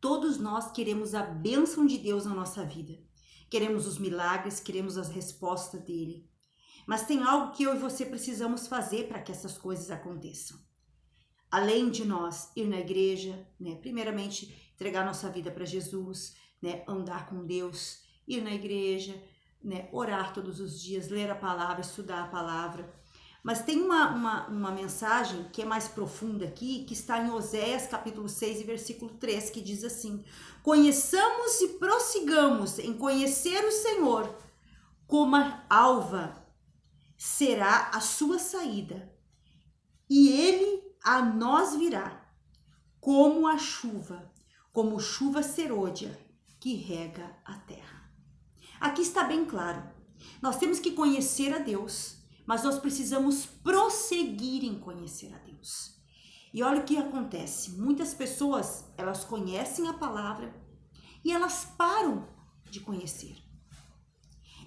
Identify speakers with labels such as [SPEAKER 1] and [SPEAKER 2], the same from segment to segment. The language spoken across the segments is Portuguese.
[SPEAKER 1] Todos nós queremos a bênção de Deus na nossa vida. Queremos os milagres, queremos as respostas dele. Mas tem algo que eu e você precisamos fazer para que essas coisas aconteçam. Além de nós ir na igreja, né? Primeiramente, entregar nossa vida para Jesus, né? Andar com Deus, ir na igreja, né? Orar todos os dias, ler a palavra, estudar a palavra. Mas tem uma mensagem que é mais profunda aqui, que está em Oséias capítulo 6 e versículo 3, que diz assim: conheçamos e prossigamos em conhecer o Senhor, como a alva será a sua saída, e ele a nós virá, como a chuva, como chuva serôdia que rega a terra. Aqui está bem claro, nós temos que conhecer a Deus, mas nós precisamos prosseguir em conhecer a Deus. E olha o que acontece, muitas pessoas, elas conhecem a palavra e elas param de conhecer.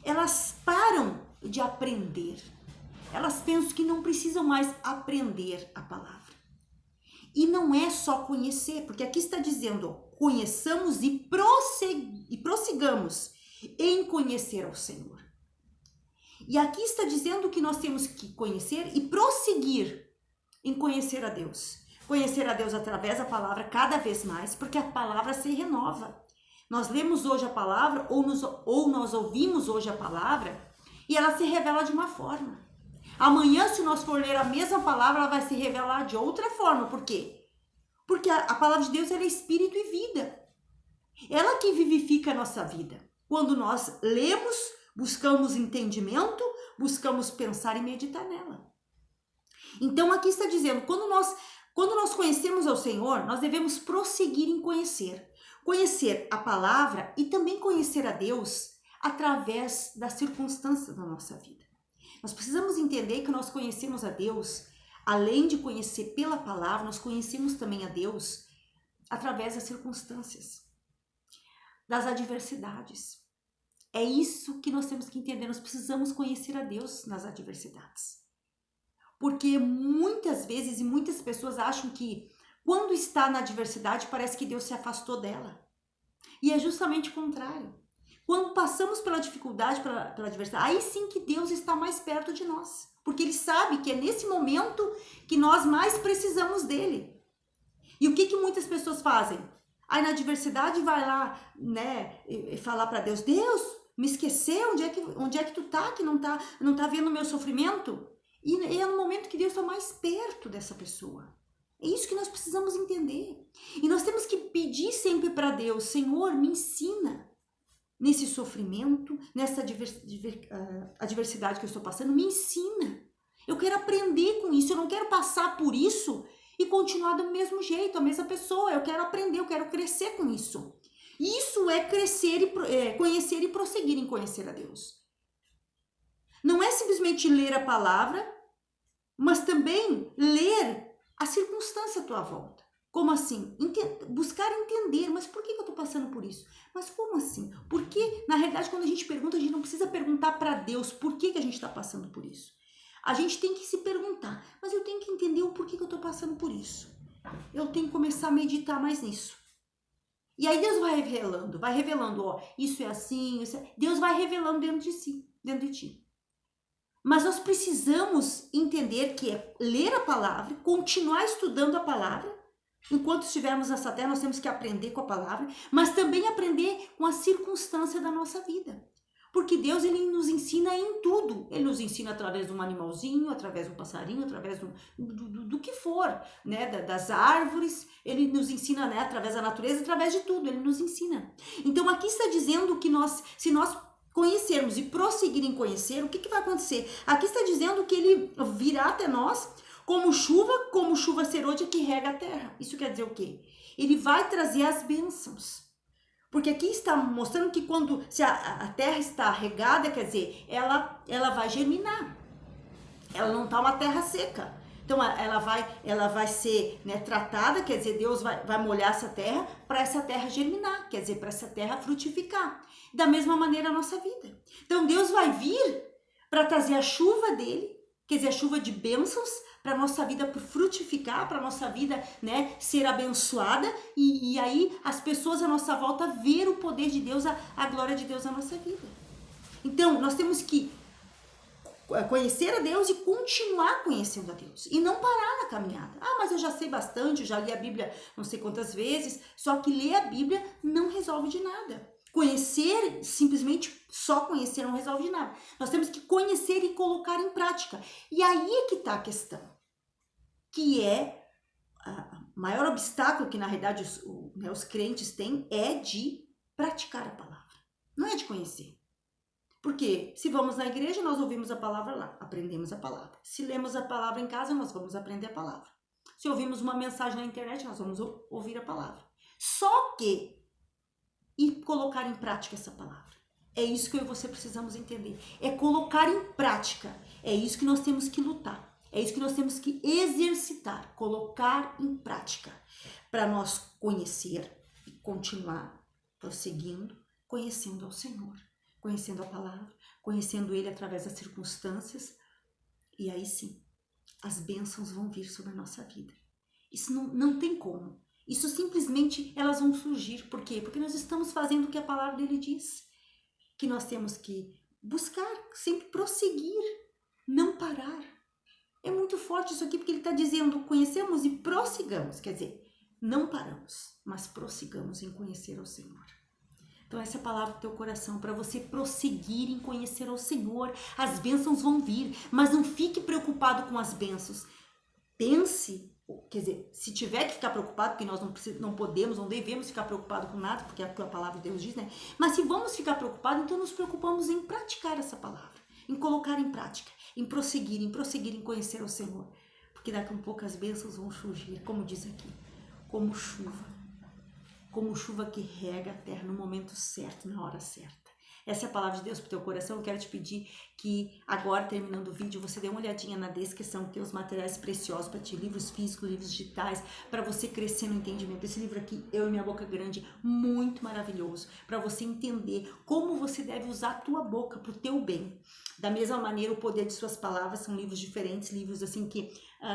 [SPEAKER 1] Elas param de aprender. Elas pensam que não precisam mais aprender a palavra. E não é só conhecer, porque aqui está dizendo, conheçamos e prossigamos em conhecer ao Senhor. E aqui está dizendo que nós temos que conhecer e prosseguir em conhecer a Deus. Conhecer a Deus através da palavra cada vez mais, porque a palavra se renova. Nós lemos hoje a palavra ou nós ouvimos hoje a palavra e ela se revela de uma forma. Amanhã, se nós for ler a mesma palavra, ela vai se revelar de outra forma. Por quê? Porque a palavra de Deus ela é espírito e vida. Ela que vivifica a nossa vida. Quando nós lemos, buscamos entendimento, buscamos pensar e meditar nela. Então aqui está dizendo, quando nós conhecemos ao Senhor, nós devemos prosseguir em conhecer. Conhecer a palavra e também conhecer a Deus através das circunstâncias da nossa vida. Nós precisamos entender que nós conhecemos a Deus, além de conhecer pela palavra, nós conhecemos também a Deus através das circunstâncias, das adversidades. É isso que nós temos que entender, nós precisamos conhecer a Deus nas adversidades. Porque muitas vezes e muitas pessoas acham que quando está na adversidade parece que Deus se afastou dela. E é justamente o contrário. Quando passamos pela dificuldade, pela adversidade, aí sim que Deus está mais perto de nós. Porque Ele sabe que é nesse momento que nós mais precisamos dEle. E o que muitas pessoas fazem? Aí na adversidade vai lá, né, falar para Deus, Deus, me esqueceu, onde é que tu tá, que não tá vendo o meu sofrimento? E é no momento que Deus está mais perto dessa pessoa. É isso que nós precisamos entender. E nós temos que pedir sempre para Deus, Senhor, me ensina nesse sofrimento, nessa adversidade que eu estou passando, me ensina. Eu quero aprender com isso, eu não quero passar por isso e continuar do mesmo jeito, a mesma pessoa. Eu quero aprender, eu quero crescer com isso. Isso é crescer e conhecer e prosseguir em conhecer a Deus. Não é simplesmente ler a palavra, mas também ler a circunstância à tua volta. Como assim? Buscar entender, mas por que eu estou passando por isso? Mas como assim? Porque, na realidade, quando a gente pergunta, a gente não precisa perguntar para Deus por que a gente está passando por isso. A gente tem que se perguntar, mas eu tenho que entender o porquê que eu estou passando por isso. Eu tenho que começar a meditar mais nisso. E aí Deus vai revelando, ó, isso é assim, Deus vai revelando dentro de si, dentro de ti. Mas nós precisamos entender que é ler a palavra, continuar estudando a palavra. Enquanto estivermos nessa terra, nós temos que aprender com a palavra, mas também aprender com a circunstância da nossa vida. Porque Deus, Ele nos ensina em tudo. Ele nos ensina através de um animalzinho, através de um passarinho, através do que for, né? Das árvores. Ele nos ensina, né? Através da natureza, através de tudo. Ele nos ensina. Então, aqui está dizendo que se nós conhecermos e prosseguir em conhecer, o que vai acontecer? Aqui está dizendo que Ele virá até nós como chuva serôdia que rega a terra. Isso quer dizer o quê? Ele vai trazer as bênçãos. Porque aqui está mostrando que se a terra está regada, quer dizer, ela vai germinar. Ela não está uma terra seca. Então ela vai ser, né, tratada, quer dizer, Deus vai molhar essa terra para essa terra germinar, quer dizer, para essa terra frutificar. Da mesma maneira a nossa vida. Então Deus vai vir para trazer a chuva dele, quer dizer, a chuva de bênçãos para nossa vida frutificar, para nossa vida, né, ser abençoada e aí as pessoas à nossa volta ver o poder de Deus, a glória de Deus na nossa vida. Então, nós temos que conhecer a Deus e continuar conhecendo a Deus e não parar na caminhada. Ah, mas eu já sei bastante, eu já li a Bíblia não sei quantas vezes, só que ler a Bíblia não resolve de nada. Conhecer, simplesmente só conhecer não resolve de nada. Nós temos que conhecer e colocar em prática. E aí é que está a questão, que é o maior obstáculo que na realidade os crentes têm é de praticar a palavra, não é de conhecer. Porque se vamos na igreja, nós ouvimos a palavra lá, aprendemos a palavra. Se lemos a palavra em casa, nós vamos aprender a palavra. Se ouvimos uma mensagem na internet, nós vamos ouvir a palavra. Só que, e colocar em prática essa palavra. É isso que eu e você precisamos entender. É colocar em prática. É isso que nós temos que lutar. É isso que nós temos que exercitar. Colocar em prática. Para nós conhecer e continuar prosseguindo, conhecendo ao Senhor. Conhecendo a palavra, conhecendo Ele através das circunstâncias, e aí sim, as bênçãos vão vir sobre a nossa vida. Isso não tem como. Isso simplesmente elas vão surgir. Por quê? Porque nós estamos fazendo o que a palavra dele diz. Que nós temos que buscar, sempre prosseguir, não parar. É muito forte isso aqui, porque ele está dizendo, conhecemos e prossigamos. Quer dizer, não paramos, mas prossigamos em conhecer ao Senhor. Então essa é a palavra do teu coração, para você prosseguir em conhecer ao Senhor. As bênçãos vão vir, mas não fique preocupado com as bênçãos. Pense, quer dizer, se tiver que ficar preocupado, porque nós não podemos, não devemos ficar preocupado com nada, porque é o que a palavra de Deus diz, né? Mas se vamos ficar preocupados, então nos preocupamos em praticar essa palavra, em colocar em prática, em prosseguir em conhecer ao Senhor. Porque daqui a um pouco as bênçãos vão surgir, como diz aqui, como chuva que rega a terra no momento certo, na hora certa. Essa é a palavra de Deus para o teu coração. Eu quero te pedir que agora, terminando o vídeo, você dê uma olhadinha na descrição, que tem os materiais preciosos para ti, livros físicos, livros digitais, para você crescer no entendimento. Esse livro aqui, Eu e Minha Boca Grande, muito maravilhoso, para você entender como você deve usar a tua boca para o teu bem. Da mesma maneira, O Poder de Suas Palavras, são livros diferentes, livros assim que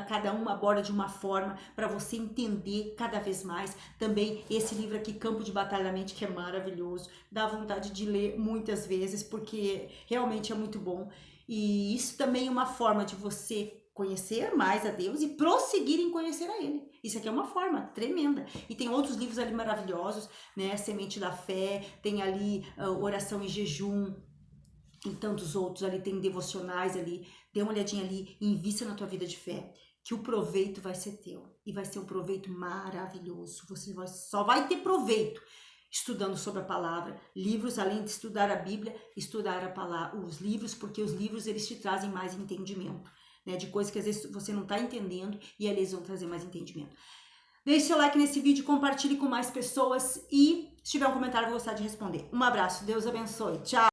[SPEAKER 1] cada um aborda de uma forma para você entender cada vez mais. Também esse livro aqui, Campo de Batalha da Mente, que é maravilhoso, dá vontade de ler muitas vezes, porque realmente é muito bom. E isso também é uma forma de você conhecer mais a Deus e prosseguir em conhecer a Ele. Isso aqui é uma forma tremenda. E tem outros livros ali maravilhosos, né? Semente da Fé, tem ali Oração e Jejum, e tantos outros ali, tem devocionais ali. Dê uma olhadinha ali e invista na tua vida de fé, que o proveito vai ser teu. E vai ser um proveito maravilhoso. Você só vai ter proveito estudando sobre a palavra. Livros, além de estudar a Bíblia, estudar a palavra, os livros, porque os livros eles te trazem mais entendimento, né? De coisas que às vezes você não está entendendo e eles vão trazer mais entendimento. Deixe seu like nesse vídeo, compartilhe com mais pessoas e se tiver um comentário eu vou gostar de responder. Um abraço, Deus abençoe, tchau!